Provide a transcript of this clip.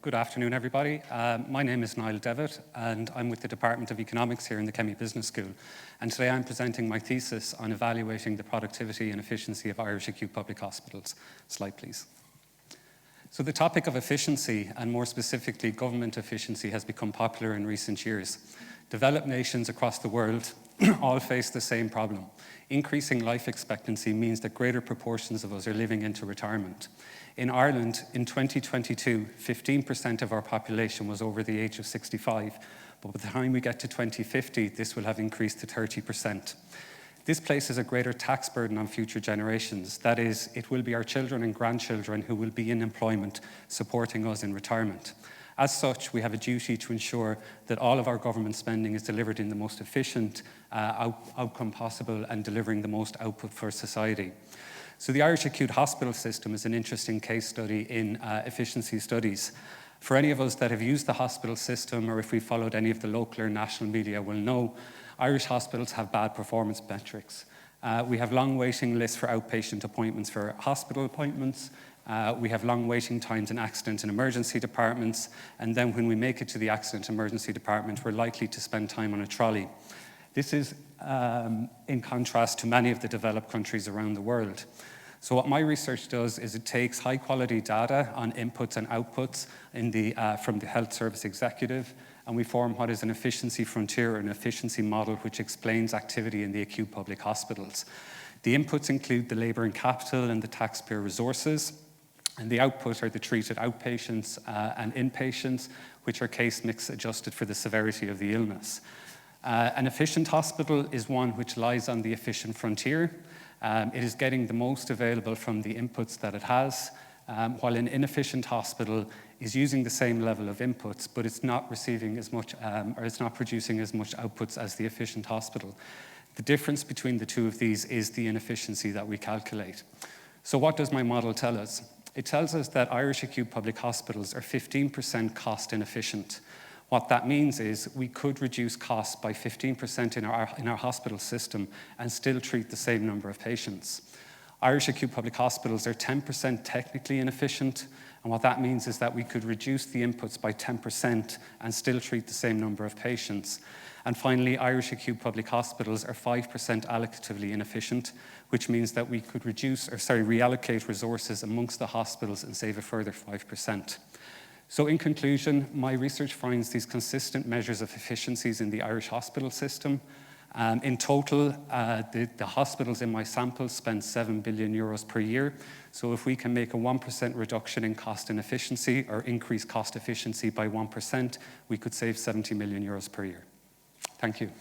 Good afternoon, everybody. My name is Niall Devitt, and I'm with the Department of Economics here in the Kemmy Business School. And today I'm presenting my thesis on evaluating the productivity and efficiency of Irish acute public hospitals. Slide, please. So the topic of efficiency, and more specifically government efficiency, has become popular in recent years. Developed nations across the world all face the same problem. Increasing life expectancy means that greater proportions of us are living into retirement. In Ireland, in 2022, 15% of our population was over the age of 65, but by the time we get to 2050, this will have increased to 30%. This places a greater tax burden on future generations. That is, it will be our children and grandchildren who will be in employment supporting us in retirement. As such, we have a duty to ensure that all of our government spending is delivered in the most efficient outcome possible and delivering the most output for society. So the Irish acute hospital system is an interesting case study in efficiency studies. For any of us that have used the hospital system, or if we followed any of the local or national media, will know Irish hospitals have bad performance metrics. We have long waiting lists for outpatient appointments for hospital appointments. We have long waiting times in accident and emergency departments, and then when we make it to the accident and emergency department, we're likely to spend time on a trolley. This is in contrast to many of the developed countries around the world. So what my research does is it takes high quality data on inputs and outputs from the health service executive, and we form what is an efficiency frontier, or an efficiency model, which explains activity in the acute public hospitals. The inputs include the labour and capital and the taxpayer resources, and the output are the treated outpatients and inpatients, which are case mix adjusted for the severity of the illness. An efficient hospital is one which lies on the efficient frontier. It is getting the most available from the inputs that it has, while an inefficient hospital is using the same level of inputs, but it's not receiving as much, or it's not producing as much outputs as the efficient hospital. The difference between the two of these is the inefficiency that we calculate. So what does my model tell us? It tells us that Irish acute public hospitals are 15% cost inefficient. What that means is we could reduce costs by 15% in our hospital system and still treat the same number of patients. Irish acute public hospitals are 10% technically inefficient, and what that means is that we could reduce the inputs by 10% and still treat the same number of patients. And finally, Irish acute public hospitals are 5% allocatively inefficient, which means that we could reallocate resources amongst the hospitals and save a further 5%. So in conclusion, my research finds these consistent measures of efficiencies in the Irish hospital system. In total, the hospitals in my sample spend €7 billion per year. So if we can make a 1% reduction in cost and efficiency, or increase cost efficiency by 1%, we could save €70 million per year. Thank you.